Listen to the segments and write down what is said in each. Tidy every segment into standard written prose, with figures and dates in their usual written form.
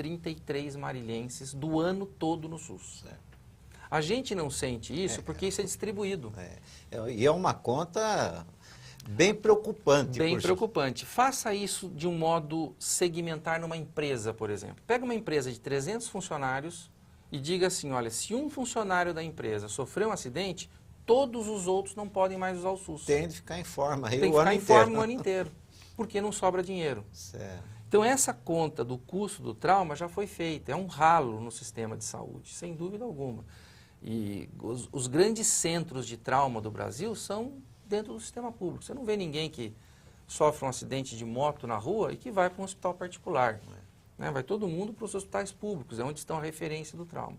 33 marilhenses do ano todo no SUS. A gente não sente isso porque isso é distribuído. E é uma conta bem preocupante. Bem preocupante. Faça isso de um modo segmentar numa empresa, por exemplo. Pega uma empresa de 300 funcionários e diga assim, olha, se um funcionário da empresa sofreu um acidente, todos os outros não podem mais usar o SUS. Tem de ficar em forma aí Tem que o ficar ano em forma inteiro. o ano inteiro, porque não sobra dinheiro. Certo. Então essa conta do custo do trauma já foi feita, é um ralo no sistema de saúde, sem dúvida alguma. E os grandes centros de trauma do Brasil são dentro do sistema público. Você não vê ninguém que sofre um acidente de moto na rua e que vai para um hospital particular. Né? Vai todo mundo para os hospitais públicos, é onde estão a referência do trauma.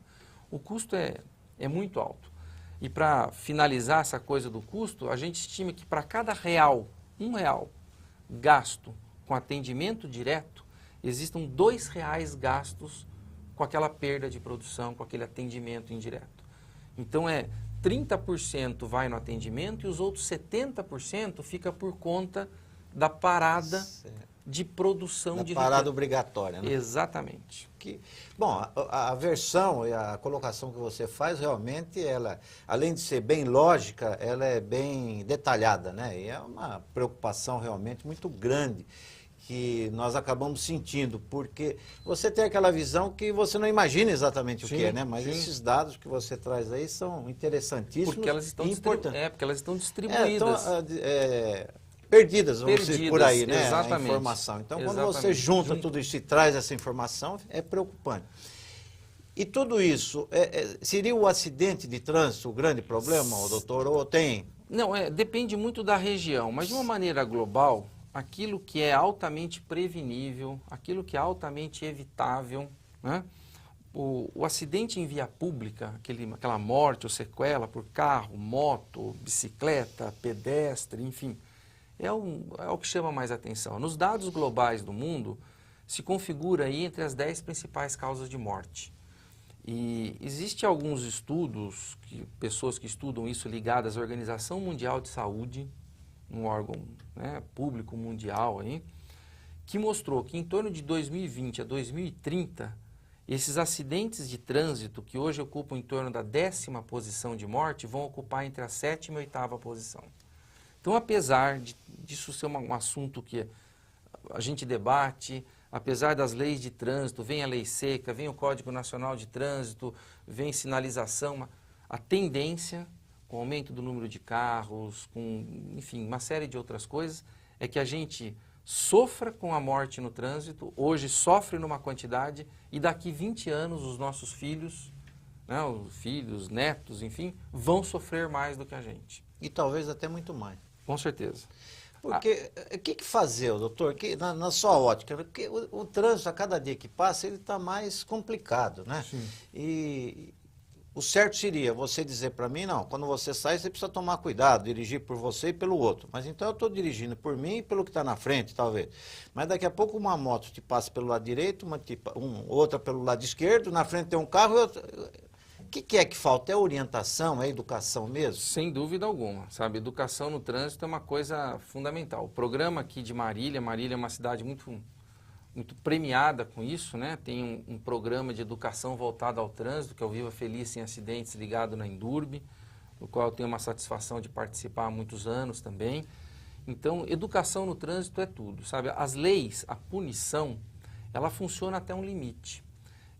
O custo é muito alto. E para finalizar essa coisa do custo, a gente estima que para cada real, R$1 gasto com atendimento direto, existam R$2 gastos com aquela perda de produção, com aquele atendimento indireto. Então 30% vai no atendimento e os outros 70% fica por conta da parada de produção de riqueza. Parada obrigatória, né? Exatamente. Bom, a versão e a colocação que você faz, realmente, ela, além de ser bem lógica, ela é bem detalhada, né? E é uma preocupação realmente muito grande que nós acabamos sentindo, porque você tem aquela visão que você não imagina exatamente o que é, né? Mas esses dados que você traz aí são interessantíssimos porque elas estão e importantes. Porque elas estão distribuídas. Perdidas, vamos dizer, por aí, né? Exatamente. A informação. Então, quando Exatamente. você junta tudo isso e traz essa informação, é preocupante. E tudo isso, seria o acidente de trânsito o grande problema, doutor? Ou tem? Não, depende muito da região, mas de uma maneira global, aquilo que é altamente prevenível, aquilo que é altamente evitável, né? O acidente em via pública, aquela morte ou sequela por carro, moto, bicicleta, pedestre, enfim, é o que chama mais atenção. Nos dados globais do mundo, se configura aí entre as 10 principais causas de morte. E existem alguns estudos, pessoas que estudam isso ligadas à Organização Mundial de Saúde, um órgão, né, público mundial aí, que mostrou que em torno de 2020 a 2030, esses acidentes de trânsito, que hoje ocupam em torno da 10ª posição de morte, vão ocupar entre a 7ª e 8ª posição. Então, apesar disso ser um assunto que a gente debate, apesar das leis de trânsito, vem a lei seca, vem o Código Nacional de Trânsito, vem sinalização, a tendência, com o aumento do número de carros, com, enfim, uma série de outras coisas, é que a gente sofra com a morte no trânsito, hoje sofre numa quantidade, e daqui 20 anos os nossos filhos, né, os filhos, netos, enfim, vão sofrer mais do que a gente. E talvez até muito mais. Com certeza. Porque, o que fazer, doutor, na sua ótica? Porque o trânsito, a cada dia que passa, ele está mais complicado, né? Sim. E o certo seria você dizer para mim, não, quando você sai, você precisa tomar cuidado, dirigir por você e pelo outro. Mas então eu estou dirigindo por mim e pelo que está na frente, talvez. Mas daqui a pouco uma moto te passa pelo lado direito, outra pelo lado esquerdo, na frente tem um carro e outra... O que é que falta? É orientação, é educação mesmo? Sem dúvida alguma, sabe? Educação no trânsito é uma coisa fundamental. O programa aqui de Marília é uma cidade muito premiada com isso, né? Tem um programa de educação voltado ao trânsito, que é o Viva Feliz Sem Acidentes, ligado na Endurbe, no qual eu tenho uma satisfação de participar há muitos anos também. Então, educação no trânsito é tudo, sabe? As leis, a punição, ela funciona até um limite.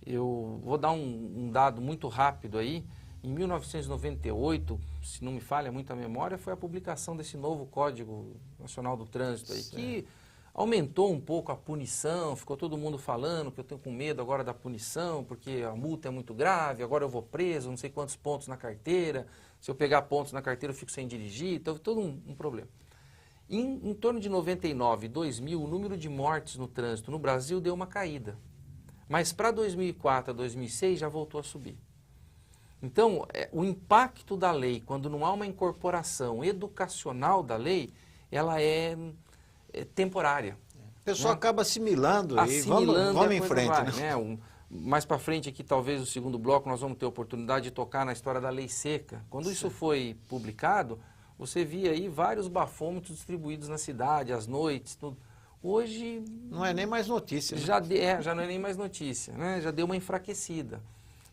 Eu vou dar um dado muito rápido aí. Em 1998, se não me falha muito a memória, foi a publicação desse novo Código Nacional do Trânsito aí, que aumentou um pouco a punição, ficou todo mundo falando que eu tenho com medo agora da punição, porque a multa é muito grave, agora eu vou preso, não sei quantos pontos na carteira, se eu pegar pontos na carteira eu fico sem dirigir, então todo um problema. Em torno de 99 e 2000, o número de mortes no trânsito no Brasil deu uma caída. Mas para 2004 a 2006 já voltou a subir. Então, o impacto da lei, quando não há uma incorporação educacional da lei, ela é temporária. O pessoal acaba assimilando e vamos em frente. Né? Mais para frente aqui, talvez no segundo bloco, nós vamos ter a oportunidade de tocar na história da lei seca. Quando isso foi publicado, você via aí vários bafômetros distribuídos na cidade, às noites, tudo. hoje Não é nem mais notícia. Né? já não é nem mais notícia, né? Já deu uma enfraquecida.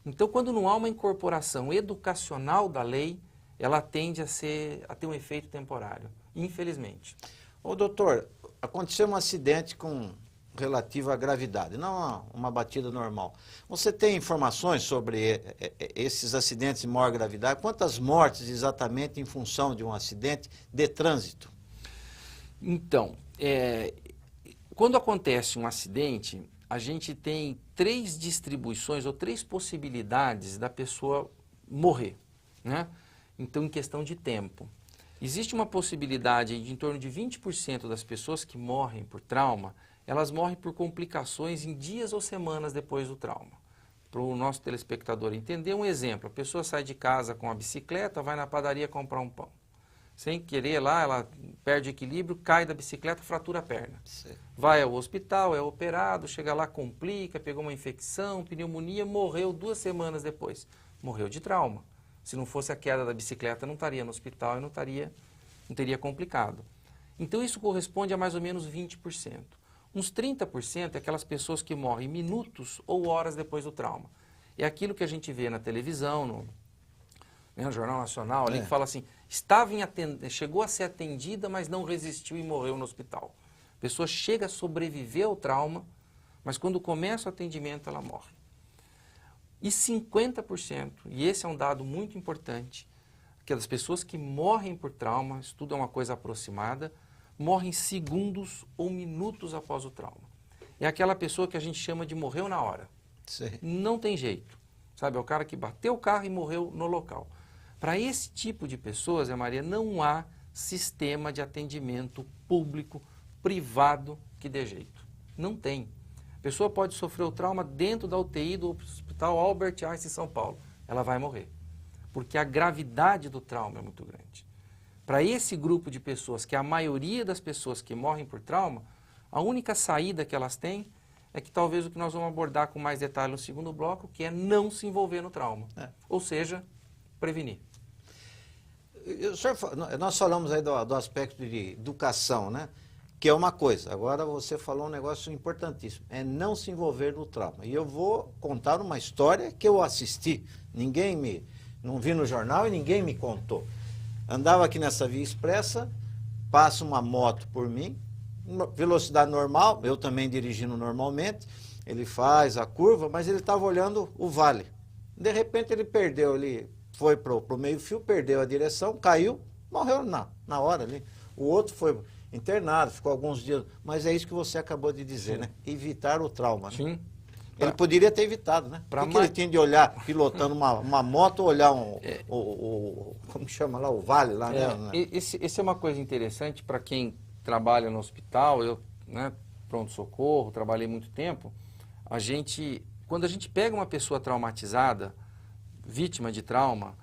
Então, quando não há uma incorporação educacional da lei, ela tende a ter um efeito temporário, infelizmente. Ô, doutor, aconteceu um acidente com relativa gravidade, não uma batida normal. Você tem informações sobre esses acidentes de maior gravidade? Quantas mortes exatamente em função de um acidente de trânsito? Então, quando acontece um acidente, a gente tem 3 distribuições ou 3 possibilidades da pessoa morrer, né? Então, em questão de tempo. Existe uma possibilidade de em torno de 20% das pessoas que morrem por trauma, elas morrem por complicações em dias ou semanas depois do trauma. Para o nosso telespectador entender, um exemplo, a pessoa sai de casa com a bicicleta, vai na padaria comprar um pão. Sem querer lá, ela perde equilíbrio, cai da bicicleta, fratura a perna. Sim. Vai ao hospital, é operado, chega lá, complica, pegou uma infecção, pneumonia, morreu 2 semanas depois. Morreu de trauma. Se não fosse a queda da bicicleta, não estaria no hospital e não teria complicado. Então isso corresponde a mais ou menos 20%. Uns 30% é aquelas pessoas que morrem minutos ou horas depois do trauma. É aquilo que a gente vê na televisão, no Jornal Nacional, ali que fala assim, chegou a ser atendida, mas não resistiu e morreu no hospital. A pessoa chega a sobreviver ao trauma, mas quando começa o atendimento, ela morre. E 50%, e esse é um dado muito importante, que das pessoas que morrem por trauma, isso tudo é uma coisa aproximada, morrem segundos ou minutos após o trauma. É aquela pessoa que a gente chama de morreu na hora. Sim. Não tem jeito. Sabe, é o cara que bateu o carro e morreu no local. Para esse tipo de pessoas, Maria, não há sistema de atendimento público, privado, que dê jeito. Não tem. A pessoa pode sofrer o trauma dentro da UTI do Hospital Albert Einstein em São Paulo. Ela vai morrer. Porque a gravidade do trauma é muito grande. Para esse grupo de pessoas, que é a maioria das pessoas que morrem por trauma, a única saída que elas têm é que talvez o que nós vamos abordar com mais detalhe no segundo bloco, que é não se envolver no trauma. Ou seja, prevenir. Nós falamos aí do aspecto de educação, né? Que é uma coisa. Agora você falou um negócio importantíssimo, é não se envolver no trauma. E eu vou contar uma história que eu assisti. Não vi no jornal e ninguém me contou. Andava aqui nessa via expressa, passa uma moto por mim, velocidade normal, eu também dirigindo normalmente, ele faz a curva, mas ele estava olhando o vale. De repente ele perdeu, ele foi para o meio-fio, perdeu a direção, caiu, morreu na hora ali. O outro foi internado, ficou alguns dias, mas é isso que você acabou de dizer, sim, né? Evitar o trauma. Sim. Né? Ele poderia ter evitado, né? Por que ele tinha de olhar, pilotando uma moto, olhar como chama lá, o vale lá, né? Esse é uma coisa interessante para quem trabalha no hospital, eu, né, pronto-socorro, trabalhei muito tempo, quando a gente pega uma pessoa traumatizada, vítima de trauma,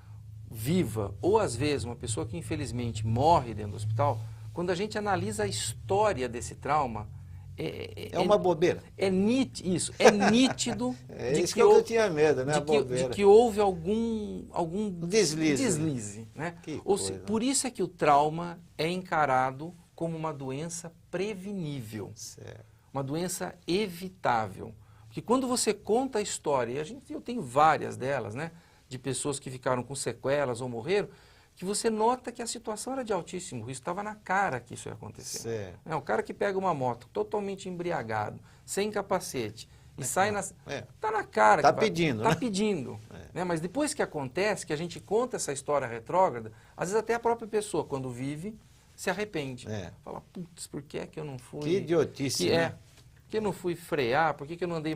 viva, ou às vezes uma pessoa que infelizmente morre dentro do hospital, quando a gente analisa a história desse trauma, é uma bobeira. É nítido. Isso que eu tinha medo, né? De que houve algum deslize. Né? Por isso é que o trauma é encarado como uma doença prevenível, certo, uma doença evitável. Porque quando você conta a história, e eu tenho várias delas, né, de pessoas que ficaram com sequelas ou morreram, que você nota que a situação era de altíssimo risco, estava na cara que isso ia acontecer. Certo. O cara que pega uma moto totalmente embriagado, sem capacete, e sai na... Está na cara. Está pedindo, Está pedindo. Né? Mas depois que acontece, que a gente conta essa história retrógrada, às vezes até a própria pessoa, quando vive, se arrepende. Fala, putz, por que é que eu não fui... Que idiotice, né? Por que eu não fui frear? Por que eu não andei